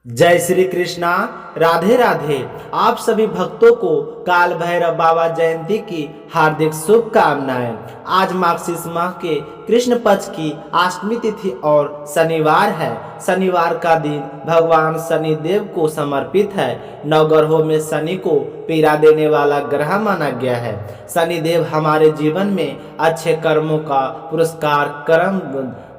जय श्री कृष्णा। राधे राधे। आप सभी भक्तों को काल भैरव बाबा जयंती की हार्दिक शुभकामनाएं। आज मार्गशीर्ष माह के कृष्ण पक्ष की अष्टमी तिथि और शनिवार है। शनिवार का दिन भगवान शनि देव को समर्पित है। नवग्रहों में शनि को पीड़ा देने वाला ग्रह माना गया है। शनि देव हमारे जीवन में अच्छे कर्मों का पुरस्कार कर्म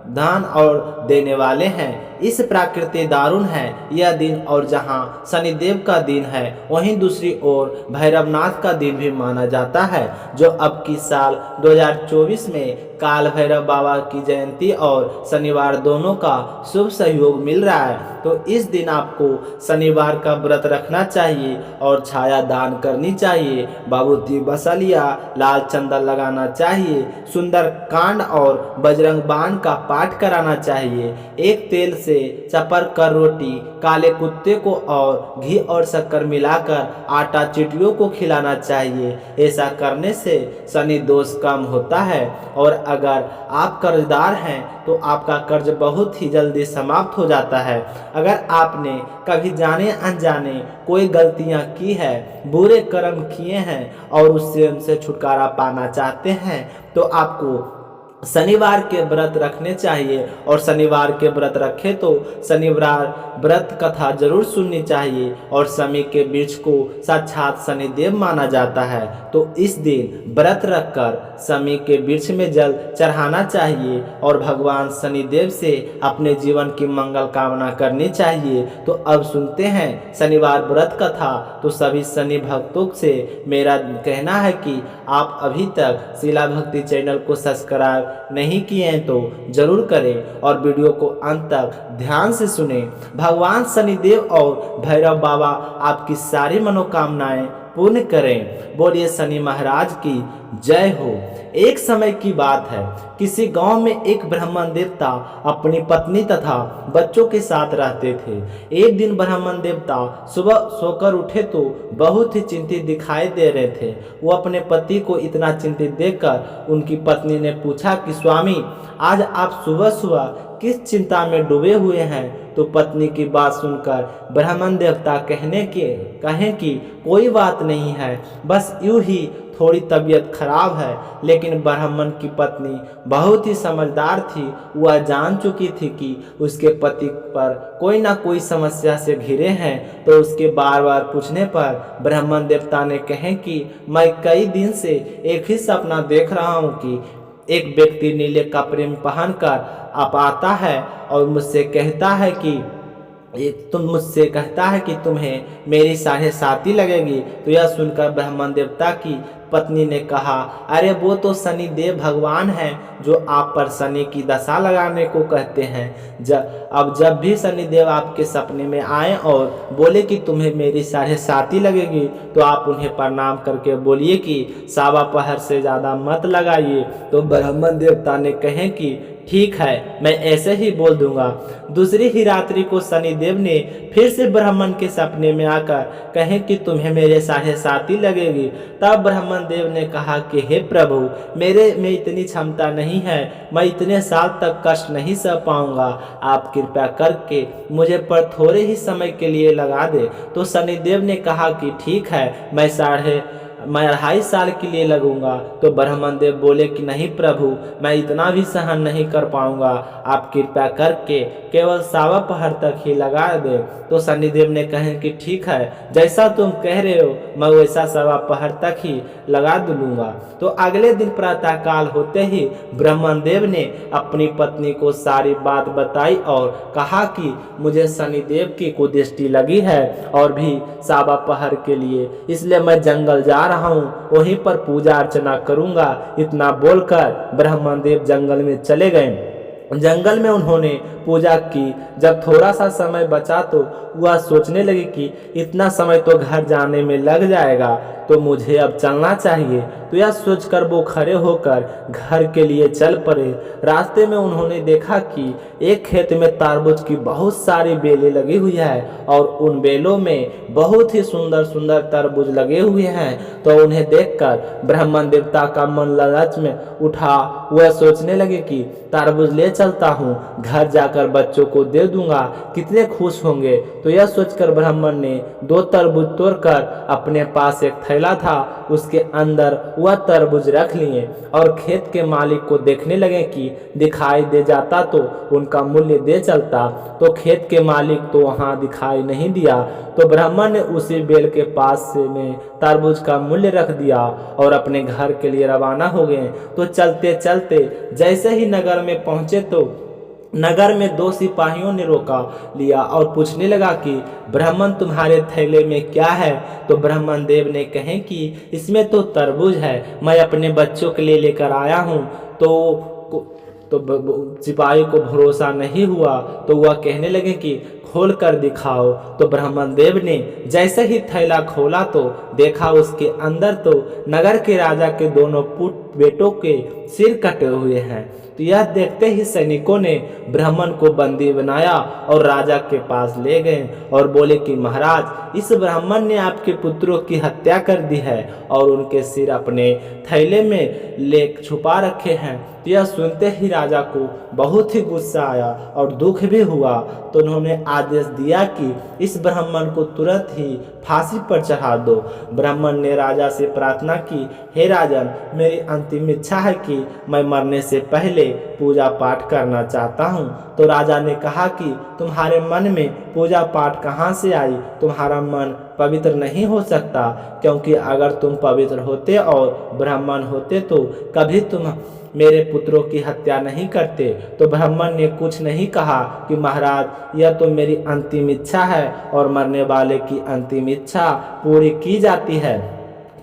दान और देने वाले हैं। इस प्रकृति दारुण है यह दिन, और जहां शनिदेव का दिन है वहीं दूसरी ओर भैरवनाथ का दिन भी माना जाता है, जो अब की साल 2024 में काल भैरव बाबा की जयंती और शनिवार दोनों का शुभ सहयोग मिल रहा है। तो इस दिन आपको शनिवार का व्रत रखना चाहिए और छाया दान करनी चाहिए, बाबूती बसलिया लाल चंदन लगाना चाहिए, सुंदर कांड और बजरंग बाण का पाठ कराना चाहिए। एक तेल से चपर कर रोटी काले कुत्ते को और घी और शक्कर मिलाकर आटा चिटियों को खिलाना चाहिए। ऐसा करने से शनि दोष कम होता है, और अगर आप कर्जदार हैं तो आपका कर्ज बहुत ही जल्दी समाप्त हो जाता है। अगर आपने कभी जाने अनजाने कोई गलतियां की है, बुरे कर्म किए हैं और उससे उनसे छुटकारा पाना चाहते हैं, तो आपको शनिवार के व्रत रखने चाहिए। और शनिवार के व्रत रखे तो शनिवार व्रत कथा जरूर सुननी चाहिए। और शमी के वृक्ष को साक्षात शनिदेव माना जाता है, तो इस दिन व्रत रखकर शमी के वृक्ष में जल चढ़ाना चाहिए और भगवान शनिदेव से अपने जीवन की मंगल कामना करनी चाहिए। तो अब सुनते हैं शनिवार व्रत कथा। तो सभी शनि भक्तों से मेरा कहना है कि आप अभी तक शिला भक्ति चैनल को सब्सक्राइब नहीं किए हैं तो जरूर करें और वीडियो को अंत तक ध्यान से सुने। भगवान शनिदेव और भैरव बाबा आपकी सारी मनोकामनाएं पूर्ण करें। बोलिए शनि महाराज की जय हो। एक समय की बात है, किसी गांव में एक ब्राह्मण देवता अपनी पत्नी तथा बच्चों के साथ रहते थे। एक दिन ब्राह्मण देवता सुबह सोकर उठे तो बहुत ही चिंतित दिखाई दे रहे थे। वो अपने पति को इतना चिंतित देखकर उनकी पत्नी ने पूछा कि स्वामी, आज आप सुबह सुबह किस चिंता में डूबे हुए हैं? तो पत्नी की बात सुनकर ब्राह्मण देवता कहें कि कोई बात नहीं है, बस यूं ही थोड़ी तबीयत खराब है। लेकिन ब्राह्मण की पत्नी बहुत ही समझदार थी। वह जान चुकी थी कि उसके पति पर कोई ना कोई समस्या से घिरे हैं। तो उसके बार बार पूछने पर ब्राह्मण देवता ने कहे कि मैं कई दिन से एक ही सपना देख रहा हूँ कि एक व्यक्ति नीले कपड़े में पहनकर आप आता है और मुझसे कहता है कि तुम्हें मेरी साढ़े साती लगेगी। तो यह सुनकर ब्राह्मण देवता की पत्नी ने कहा, अरे वो तो शनि देव भगवान हैं जो आप पर शनि की दशा लगाने को कहते हैं। अब जब भी शनि देव आपके सपने में आए और बोले कि तुम्हें मेरी साढ़े साती लगेगी, तो आप उन्हें प्रणाम करके बोलिए कि सावा पहर से ज़्यादा मत लगाइए। तो ब्राह्मण देवता ने कहे कि ठीक है, मैं ऐसे ही बोल दूंगा। दूसरी ही रात्रि को शनिदेव ने फिर से ब्राह्मण के सपने में आकर कहे कि तुम्हें मेरे साढ़े साती लगेगी। तब ब्राह्मण देव ने कहा कि हे प्रभु, मेरे में इतनी क्षमता नहीं है, मैं इतने साल तक कष्ट नहीं सह पाऊंगा। आप कृपया करके मुझे पर थोड़े ही समय के लिए लगा दे। तो शनिदेव ने कहा कि ठीक है, मैं 2.5 साल के लिए लगूंगा। तो ब्राह्मण देव बोले कि नहीं प्रभु, मैं इतना भी सहन नहीं कर पाऊंगा, आप कृपया करके केवल सावा पहर तक ही लगा दे। तो शनिदेव ने कहे कि ठीक है, जैसा तुम कह रहे हो मैं वैसा सावा पहर तक ही लगा दूंगा। तो अगले दिन प्रातः काल होते ही ब्राह्मण देव ने अपनी पत्नी को सारी बात बताई और कहा कि मुझे शनिदेव की कुदृष्टि लगी है और भी सावा पहर के लिए, इसलिए मैं जंगल जा रहा हूँ, वहीं पर पूजा अर्चना करूंगा। इतना बोलकर ब्राह्मण देव जंगल में चले गए। जंगल में उन्होंने पूजा की। जब थोड़ा सा समय बचा तो वह सोचने लगी कि इतना समय तो घर जाने में लग जाएगा, तो मुझे अब चलना चाहिए। तो यह सोचकर वो खड़े होकर घर के लिए चल पड़े। रास्ते में उन्होंने देखा कि एक खेत में तरबूज की बहुत सारी बेलें लगी हुई है और उन बेलों में बहुत ही सुंदर सुंदर तरबूज लगे हुए हैं। तो उन्हें देखकर ब्राह्मण देवता का मन लालच में उठा। वह सोचने लगे कि तरबूज ले चलता हूँ, घर जाकर बच्चों को दे दूंगा, कितने खुश होंगे। तो यह सोचकर ब्राह्मण ने 2 तरबूज तोड़कर अपने पास एक थैला था उसके अंदर वह तरबूज रख लिए और खेत के मालिक को देखने लगे कि दिखाई दे जाता तो उनका मूल्य दे चलता। तो खेत के मालिक तो वहाँ दिखाई नहीं दिया। तो ब्राह्मण ने उसी बेल के पास से में तरबूज का मूल्य रख दिया और अपने घर के लिए रवाना हो गए। तो चलते चलते जैसे ही नगर में पहुंचे तो नगर में 2 सिपाहियों ने रोका लिया और पूछने लगा कि ब्राह्मण तुम्हारे थैले में क्या है। तो ब्राह्मण देव ने कहे कि इसमें तो तरबूज है, मैं अपने बच्चों के लिए लेकर आया हूँ। तो सिपाही को भरोसा नहीं हुआ तो वह कहने लगे कि खोल कर दिखाओ। तो ब्राह्मण देव ने जैसे ही थैला खोला तो देखा उसके अंदर तो नगर के राजा के दोनों बेटों के सिर कटे हुए हैं। तो यह देखते ही सैनिकों ने ब्राह्मण को बंदी बनाया और राजा के पास ले गए और बोले कि महाराज, इस ब्राह्मण ने आपके पुत्रों की हत्या कर दी है और उनके सिर अपने थैले में ले छुपा रखे हैं। तो यह सुनते ही राजा को बहुत ही गुस्सा आया और दुख भी हुआ। तो उन्होंने आदेश दिया कि इस ब्राह्मण को तुरंत ही फांसी पर चढ़ा दो। ब्राह्मण ने राजा से प्रार्थना की, हे राजन, मेरी अंतिम इच्छा है कि मैं मरने से पहले पूजा पाठ करना चाहता हूँ। तो राजा ने कहा कि तुम्हारे मन में पूजा पाठ कहाँ से आई? तुम्हारा मन पवित्र नहीं हो सकता, क्योंकि अगर तुम पवित्र होते और ब्राह्मण होते तो कभी तुम मेरे पुत्रों की हत्या नहीं करते। तो ब्राह्मण ने कुछ नहीं कहा कि महाराज, यह तो मेरी अंतिम इच्छा है और मरने वाले की अंतिम इच्छा पूरी की जाती है।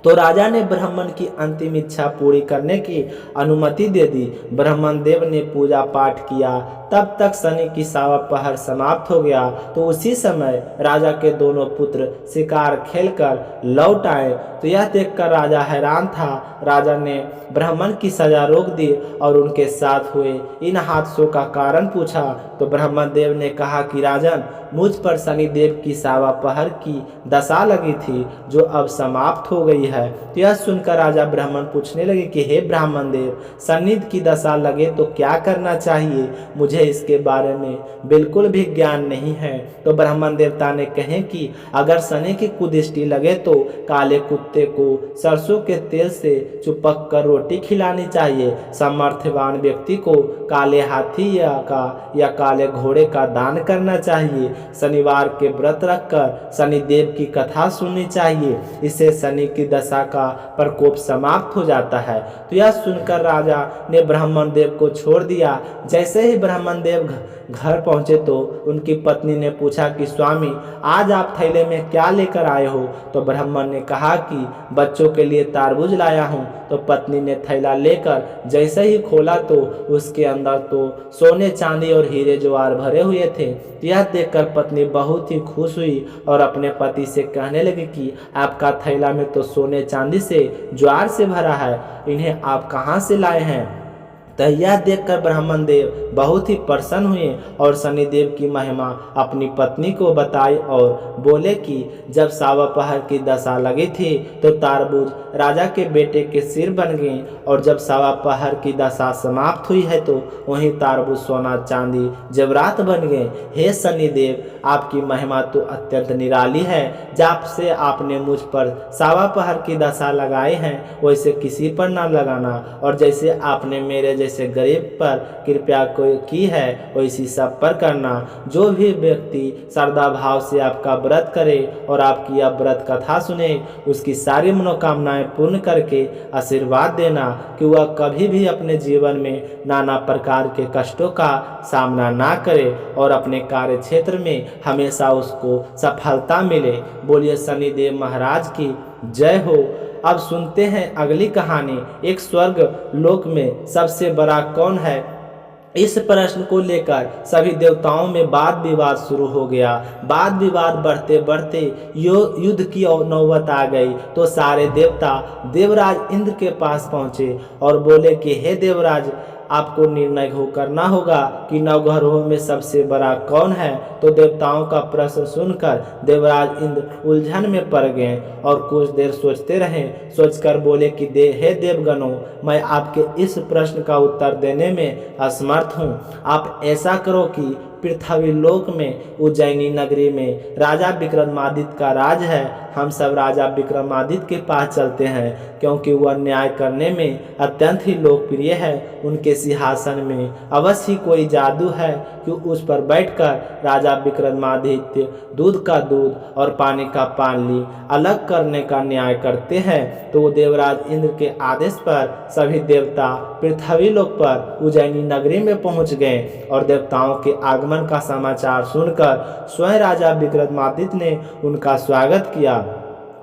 तो राजा ने ब्राह्मण की अंतिम इच्छा पूरी करने की अनुमति दे दी। ब्राह्मण देव ने पूजा पाठ किया, तब तक शनि की सावा पहर समाप्त हो गया। तो उसी समय राजा के दोनों पुत्र शिकार खेलकर लौट आए। तो यह देखकर राजा हैरान था। राजा ने ब्राह्मण की सजा रोक दी और उनके साथ हुए इन हादसों का कारण पूछा। तो ब्राह्मण देव ने कहा कि राजन, मुझ पर शनिदेव की सावा पहर की दशा लगी थी जो अब समाप्त हो गई है। तो यह सुनकर राजा ब्राह्मण पूछने लगे कि हे ब्राह्मण देव, शनि की दशा लगे तो क्या करना चाहिए? मुझे इसके बारे में बिल्कुल भी ज्ञान नहीं है। तो ब्राह्मण देवता ने कहे कि अगर शनि की कुदृष्टि लगे तो काले कुत्ते को सरसों के तेल से चिपक कर रोटी खिलानी चाहिए। सामर्थ्यवान व्यक्ति को काले हाथी या काले घोड़े का दान करना चाहिए। शनिवार के व्रत रखकर शनिदेव की कथा सुननी चाहिए, इससे शनि की दशा का प्रकोप समाप्त हो जाता है। तो यह सुनकर राजा ने ब्राह्मण देव को छोड़ दिया। जैसे ही ब्राह्मण देव घर पहुंचे तो उनकी पत्नी ने पूछा कि स्वामी, आज आप थैले में क्या लेकर आए हो? तो ब्राह्मण ने कहा कि बच्चों के लिए तरबूज लाया हूँ। तो पत्नी ने थैला लेकर जैसे ही खोला तो उसके अंदर तो सोने चांदी और हीरे जवाहर भरे हुए थे। यह देखकर पत्नी बहुत ही खुश हुई और अपने पति से कहने लगी कि आपका थैला में तो सोने चांदी से ज्वार से भरा है, इन्हें आप कहाँ से लाए हैं? तो यह देखकर ब्राह्मण देव बहुत ही प्रसन्न हुए और शनिदेव की महिमा अपनी पत्नी को बताई और बोले कि जब सावा पहर की दशा लगी थी तो तरबूज राजा के बेटे के सिर बन गए और जब सावा पहर की दशा समाप्त हुई है तो वहीं तरबूज सोना चांदी जेवरात बन गए। हे शनिदेव, आपकी महिमा तो अत्यंत निराली है। जब से आपने मुझ पर सावा पहर की दशा लगाई है वैसे किसी पर ना लगाना, और जैसे आपने मेरे जैसे गरीब पर कृपया की है वैसी सब पर करना। जो भी व्यक्ति श्रद्धा भाव से आपका व्रत करे और आपकी यह व्रत कथा सुने, उसकी सारी मनोकामनाएं पूर्ण करके आशीर्वाद देना कि वह कभी भी अपने जीवन में नाना प्रकार के कष्टों का सामना ना करे और अपने कार्य क्षेत्र में हमेशा उसको सफलता मिले। बोलिए शनिदेव महाराज की जय हो। अब सुनते हैं अगली कहानी, एक स्वर्ग लोक में सबसे बड़ा कौन है? इस प्रश्न को लेकर सभी देवताओं में वाद विवाद शुरू हो गया। वाद विवाद बढ़ते बढ़ते युद्ध की नौबत आ गई। तो सारे देवता देवराज इंद्र के पास पहुँचे और बोले कि हे देवराज, आपको निर्णय करना होगा कि 9 ग्रहों में सबसे बड़ा कौन है। तो देवताओं का प्रश्न सुनकर देवराज इंद्र उलझन में पड़ गए और कुछ देर सोचते रहे। सोचकर बोले कि हे देवगणों, मैं आपके इस प्रश्न का उत्तर देने में असमर्थ हूँ। आप ऐसा करो कि पृथ्वी लोक में उज्जैनी नगरी में राजा विक्रमादित्य का राज है। हम सब राजा विक्रमादित्य के पास चलते हैं, क्योंकि वह न्याय करने में अत्यंत ही लोकप्रिय है। उनके सिंहासन में अवश्य ही कोई जादू है कि उस पर बैठकर राजा विक्रमादित्य दूध का दूध और पानी का पानी अलग करने का न्याय करते हैं। तो देवराज इंद्र के आदेश पर सभी देवता पृथ्वी लोक पर उज्जैनी नगरी में पहुंच गए और देवताओं के आगमन का समाचार सुनकर स्वयं राजा विक्रमादित्य ने उनका स्वागत किया।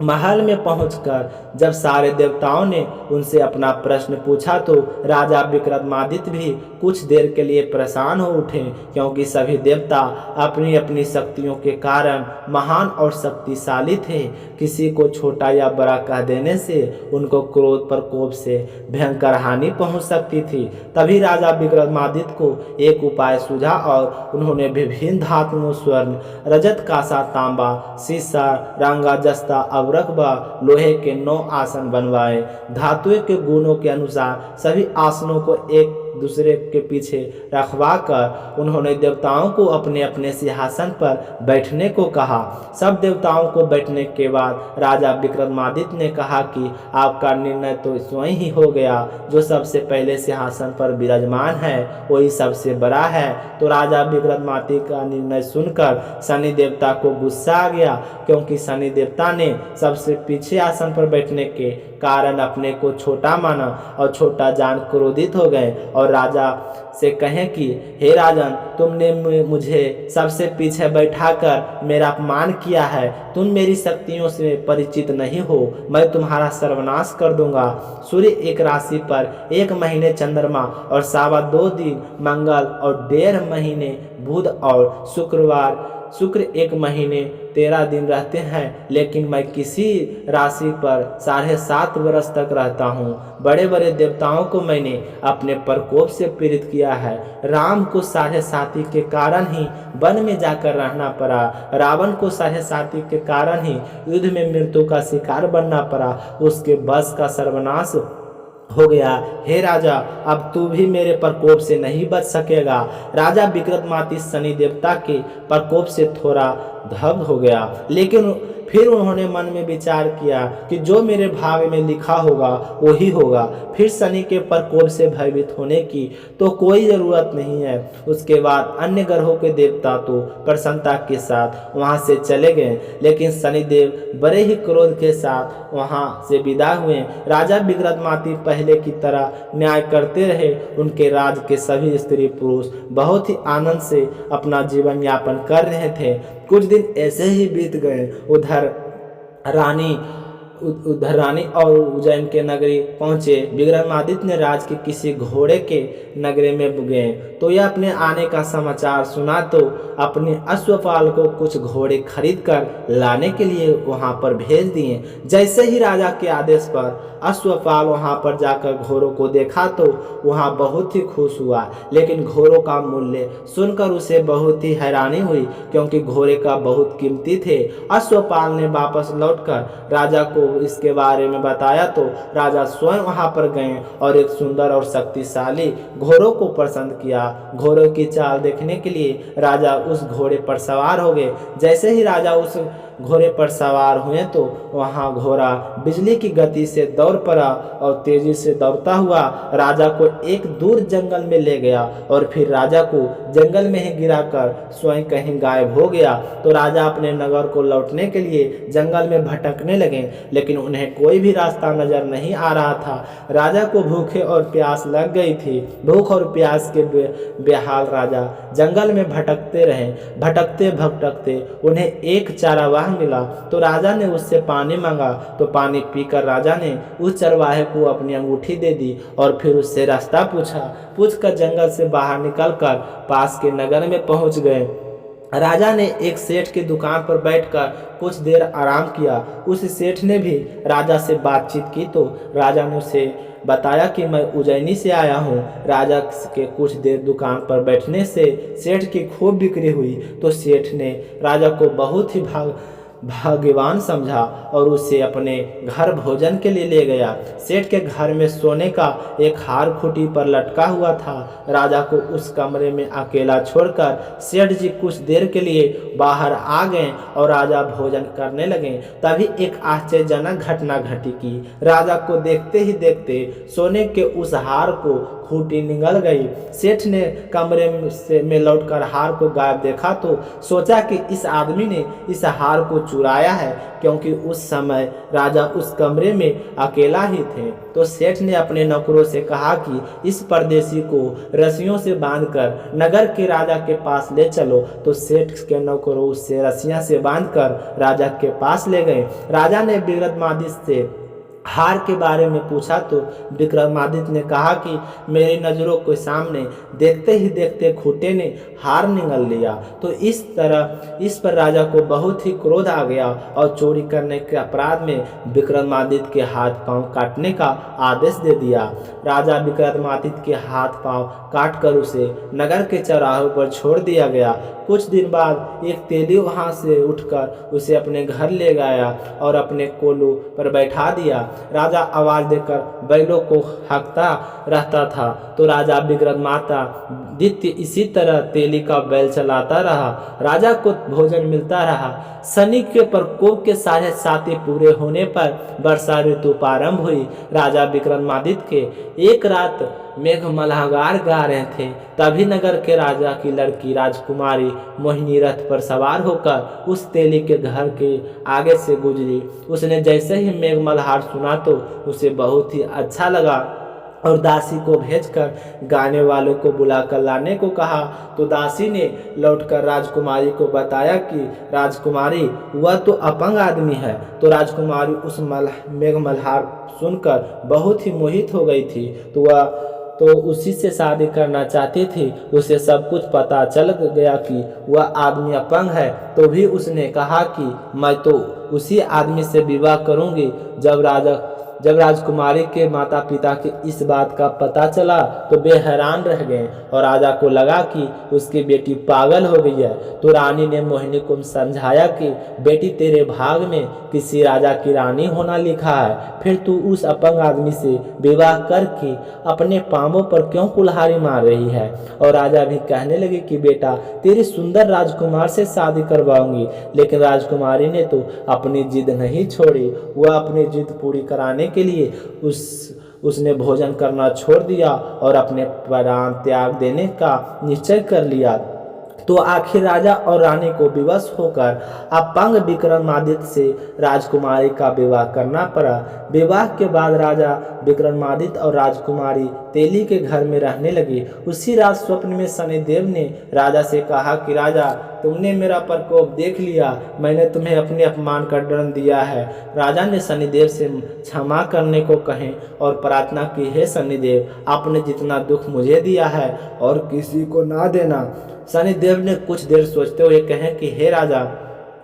महल में पहुंचकर जब सारे देवताओं ने उनसे अपना प्रश्न पूछा तो राजा विक्रमादित्य भी कुछ देर के लिए परेशान हो उठे, क्योंकि सभी देवता अपनी अपनी शक्तियों के कारण महान और शक्तिशाली थे। किसी को छोटा या बड़ा कह देने से उनको क्रोध प्रकोप से भयंकर हानि पहुंच सकती थी। तभी राजा विक्रमादित्य को एक उपाय सूझा और उन्होंने विभिन्न धातुओं स्वर्ण, रजत, कांसा, तांबा, सीसा, रंगा, जस्ता, रकबा, लोहे के 9 आसन बनवाए। धातुओं के गुणों के अनुसार सभी आसनों को एक दूसरे के पीछे रखवा कर उन्होंने देवताओं को अपने अपने सिंहासन पर बैठने को कहा। सब देवताओं को बैठने के बाद राजा विक्रमादित्य ने कहा कि आपका निर्णय तो स्वयं ही हो गया। जो सबसे पहले सिंहासन पर विराजमान है वही सबसे बड़ा है। तो राजा विक्रमादित्य का निर्णय सुनकर शनि देवता को गुस्सा आ गया, क्योंकि शनि देवता ने सबसे पीछे आसन पर बैठने के कारण अपने को छोटा माना और छोटा जान क्रोधित हो गए और राजा से कहें कि हे राजन, तुमने मुझे सबसे पीछे बैठाकर मेरा अपमान किया है। तुम मेरी शक्तियों से परिचित नहीं हो, मैं तुम्हारा सर्वनाश कर दूंगा। सूर्य एक राशि पर 1 महीने चंद्रमा और 2.25 दिन मंगल और 1.5 महीने बुध और शुक्र 1 महीने 13 दिन रहते हैं, लेकिन मैं किसी राशि पर 7.5 वर्ष तक रहता हूँ। बड़े बड़े देवताओं को मैंने अपने प्रकोप से पीड़ित किया है। राम को 7.5 के कारण ही वन में जाकर रहना पड़ा। रावण को 7.5 के कारण ही युद्ध में मृत्यु का शिकार बनना पड़ा। उसके वंश का सर्वनाश हो गया। हे राजा, अब तू भी मेरे प्रकोप से नहीं बच सकेगा। राजा विक्रमादित्य शनि देवता के प्रकोप से थोड़ा दग्ध हो गया, लेकिन फिर उन्होंने मन में विचार किया कि जो मेरे भाग्य में लिखा होगा वही होगा। फिर शनि के प्रकोप से भयभीत होने की तो कोई ज़रूरत नहीं है। उसके बाद अन्य ग्रहों के देवता तो प्रसन्नता के साथ वहां से चले गए, लेकिन शनिदेव बड़े ही क्रोध के साथ वहां से विदा हुए। राजा विक्रमादित्य पहले की तरह न्याय करते रहे। उनके राज के सभी स्त्री पुरुष बहुत ही आनंद से अपना जीवन यापन कर रहे थे। कुछ दिन ऐसे ही बीत गए। उधर रानी और उज्जैन के नगरी पहुंचे। विक्रमादित्य ने राज के किसी घोड़े के नगरी में गए तो यह अपने आने का समाचार सुना तो अपने अश्वपाल को कुछ घोड़े खरीद कर लाने के लिए वहां पर भेज दिए। जैसे ही राजा के आदेश पर अश्वपाल वहां पर जाकर घोड़ों को देखा तो वहां बहुत ही खुश हुआ, लेकिन घोड़ों का मूल्य सुनकर उसे बहुत ही हैरानी हुई, क्योंकि घोड़े का बहुत कीमती थे। अश्वपाल ने वापस लौटकर राजा को इसके बारे में बताया तो राजा स्वयं वहां पर गए और एक सुंदर और शक्तिशाली घोड़ों को पसंद किया। घोड़ों की चाल देखने के लिए राजा उस घोड़े पर सवार हो गए। जैसे ही राजा उस घोड़े पर सवार हुए तो वहां घोड़ा बिजली की गति से दौड़ पड़ा और तेजी से दौड़ता हुआ राजा को एक दूर जंगल में ले गया और फिर राजा को जंगल में ही गिराकर स्वयं कहीं गायब हो गया। तो राजा अपने नगर को लौटने के लिए जंगल में भटकने लगे, लेकिन उन्हें कोई भी रास्ता नजर नहीं आ रहा था। राजा को भूखे और प्यास लग गई थी। भूख और प्यास के बेहाल राजा जंगल में भटकते रहे। भटकते भटकते उन्हें एक चरवाहा मिला तो राजा ने उससे पानी मांगा तो पानी पीकर राजा ने उस चरवाहे को अपनी अंगूठी दे दी और फिर उससे रास्ता पूछकर जंगल से बाहर निकलकर पास के नगर में पहुंच गए। राजा ने एक सेठ की दुकान पर बैठकर कुछ देर आराम किया। उस सेठ ने भी राजा से बातचीत की तो राजा ने उसे बताया कि मैं उज्जैनी से आया हूँ। राजा के कुछ देर दुकान पर बैठने से सेठ की खूब बिक्री हुई। तो सेठ ने राजा को बहुत ही भाग्यवान समझा और उसे अपने घर भोजन के लिए ले गया। सेठ के घर में सोने का एक हार खूंटी पर लटका हुआ था। राजा को उस कमरे में अकेला छोड़कर सेठ जी कुछ देर के लिए बाहर आ गए और राजा भोजन करने लगे। तभी एक आश्चर्यजनक घटना घटी कि राजा को देखते ही देखते सोने के उस हार को खूंटी निगल गई। सेठ ने कमरे में लौटकर हार को गायब देखा तो सोचा कि इस आदमी ने इस हार को चुराया है, क्योंकि उस समय राजा उस कमरे में अकेला ही थे। तो सेठ ने अपने नौकरों से कहा कि इस परदेशी को रस्सियों से बांधकर नगर के राजा के पास ले चलो। तो सेठ के नौकरों उससे रस्सियां से बांधकर राजा के पास ले गए। राजा ने विक्रमादित्य से हार के बारे में पूछा तो विक्रमादित्य ने कहा कि मेरी नज़रों के सामने देखते ही देखते खूंटे ने हार निगल लिया। तो इस पर राजा को बहुत ही क्रोध आ गया और चोरी करने के अपराध में विक्रमादित्य के हाथ पांव काटने का आदेश दे दिया। राजा विक्रमादित्य के हाथ पांव काटकर उसे नगर के चौराहों पर छोड़ दिया गया। कुछ दिन बाद एक तेली वहां से उठकर उसे अपने घर ले गया और अपने कोलू पर बैठा दिया। राजा आवाज देकर बैलों को हाँकता रहता था। तो राजा विक्रमादित्य इसी तरह तेली का बैल चलाता रहा। राजा को भोजन मिलता रहा। शनि के प्रकोप के 7.5 पूरे होने पर वर्षा ऋतु प्रारंभ हुई। राजा विक्रमादित्य के एक रात मेघ मल्हार गा रहे थे। तभी नगर के राजा की लड़की राजकुमारी मोहिनी रथ पर सवार होकर उस तेली के घर के आगे से गुजरी। उसने जैसे ही मेघ मल्हार सुना तो उसे बहुत ही अच्छा लगा और दासी को भेजकर गाने वालों को बुलाकर लाने को कहा। तो दासी ने लौटकर राजकुमारी को बताया कि राजकुमारी वह तो अपंग आदमी है। तो राजकुमारी उस मेघ मल्हार सुनकर बहुत ही मोहित हो गई थी। तो उसी से शादी करना चाहती थी। उसे सब कुछ पता चल गया कि वह आदमी अपंग है। तो भी उसने कहा कि मैं तो उसी आदमी से विवाह करूंगी। जब राजकुमारी के माता पिता के इस बात का पता चला तो वे हैरान रह गए और राजा को लगा कि उसकी बेटी पागल हो गई है। तो रानी ने मोहिनी को समझाया कि बेटी तेरे भाग में किसी राजा की रानी होना लिखा है, फिर तू उस अपंग आदमी से विवाह करके अपने पांवों पर क्यों कुल्हाड़ी मार रही है। और राजा भी कहने लगे कि बेटा तेरी सुंदर राजकुमार से शादी करवाऊंगी। लेकिन राजकुमारी ने तो अपनी जिद नहीं छोड़ी। वह अपनी जिद पूरी कराने के लिए उसने भोजन करना छोड़ दिया और अपने प्राण त्याग देने का निश्चय कर लिया। तो आखिर राजा और रानी को विवश होकर अपंग विक्रमादित्य से राजकुमारी का विवाह करना पड़ा। विवाह के बाद राजा विक्रमादित्य और राजकुमारी तेली के घर में रहने लगे। उसी रात स्वप्न में शनिदेव ने राजा से कहा कि राजा तुमने मेरा प्रकोप देख लिया, मैंने तुम्हें अपने अपमान का दंड दिया है। राजा ने शनिदेव से क्षमा करने को कहे और प्रार्थना की, हे शनिदेव आपने जितना दुख मुझे दिया है और किसी को ना देना। शनिदेव ने कुछ देर सोचते हुए कहे कि हे राजा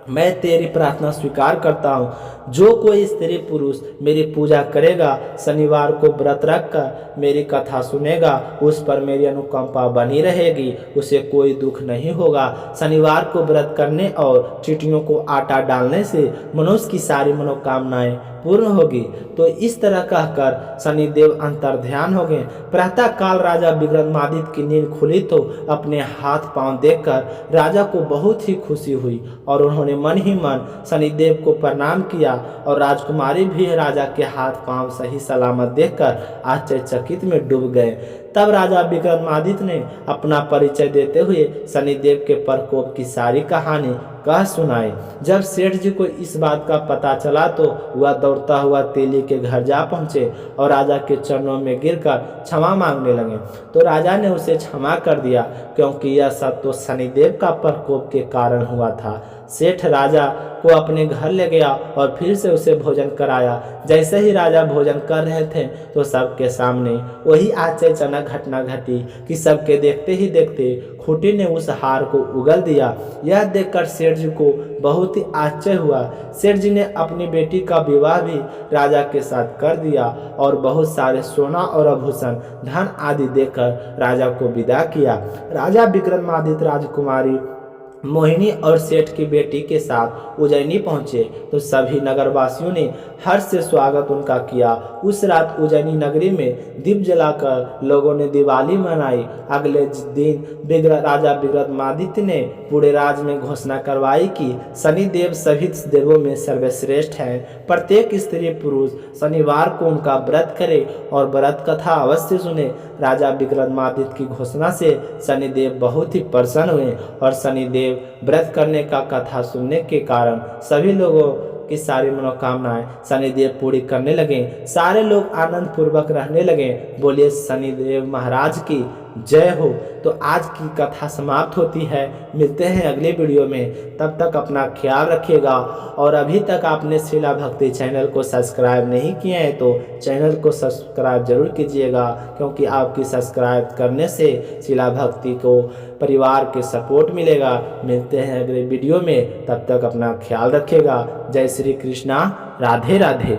मैं तेरी प्रार्थना स्वीकार करता हूँ। जो कोई स्त्री पुरुष मेरी पूजा करेगा, शनिवार को व्रत रखकर मेरी कथा सुनेगा, उस पर मेरी अनुकंपा बनी रहेगी, उसे कोई दुख नहीं होगा। शनिवार को व्रत करने और चींटियों को आटा डालने से मनुष्य की सारी मनोकामनाएं पूर्ण होगी। तो इस तरह कहकर शनिदेव अंतर्ध्यान हो गए। प्रातः काल राजा विक्रमादित्य की नींद खुली तो अपने हाथ पांव देखकर राजा को बहुत ही खुशी हुई और उन्होंने मन ही मन शनिदेव को प्रणाम किया। और राजकुमारी भी राजा के हाथ पांव सही सलामत देखकर आश्चर्यचकित में डूब गए। तब राजा विक्रमादित्य ने अपना परिचय देते हुए शनिदेव के प्रकोप की सारी कहानी कह सुनाई। जब सेठ जी को इस बात का पता चला तो वह दौड़ता हुआ तेली के घर जा पहुंचे और राजा के चरणों में गिरकर क्षमा मांगने लगे। तो राजा ने उसे क्षमा कर दिया, क्योंकि यह सब तो शनिदेव का प्रकोप के कारण हुआ था। सेठ राजा को अपने घर ले गया और फिर से उसे भोजन कराया। जैसे ही राजा भोजन कर रहे थे तो सबके सामने वही आश्चर्यजनक घटना घटी कि सबके देखते ही देखते खूंटी ने उस हार को उगल दिया। यह देखकर सेठ जी को बहुत ही आश्चर्य हुआ। सेठ जी ने अपनी बेटी का विवाह भी राजा के साथ कर दिया और बहुत सारे सोना और आभूषण धन आदि देकर राजा को विदा किया। राजा विक्रमादित्य राजकुमारी मोहिनी और सेठ की बेटी के साथ उज्जैनी पहुंचे तो सभी नगरवासियों ने हर्ष से स्वागत उनका किया। उस रात उज्जैनी नगरी में दीप जलाकर लोगों ने दिवाली मनाई। अगले दिन राजा विक्रमादित्य ने पूरे राज्य में घोषणा करवाई कि शनिदेव सभी देवों में सर्वश्रेष्ठ हैं। प्रत्येक स्त्री पुरुष शनिवार को उनका व्रत करे और व्रत कथा अवश्य सुने। राजा विक्रमादित्य की घोषणा से शनिदेव बहुत ही प्रसन्न हुए और शनिदेव व्रत करने का कथा सुनने के कारण सभी लोगों की सारी मनोकामनाएं शनिदेव पूरी करने लगे। सारे लोग आनंद पूर्वक रहने लगे। बोलिए शनिदेव महाराज की जय हो। तो आज की कथा समाप्त होती है। मिलते हैं अगले वीडियो में। तब तक अपना ख्याल रखिएगा और अभी तक आपने शिला भक्ति चैनल को सब्सक्राइब नहीं किए हैं तो चैनल को सब्सक्राइब जरूर कीजिएगा, क्योंकि आपकी सब्सक्राइब करने से शिला भक्ति को परिवार के सपोर्ट मिलेगा। मिलते हैं अगले वीडियो में। तब तक अपना ख्याल रखिएगा। जय श्री कृष्णा। राधे राधे।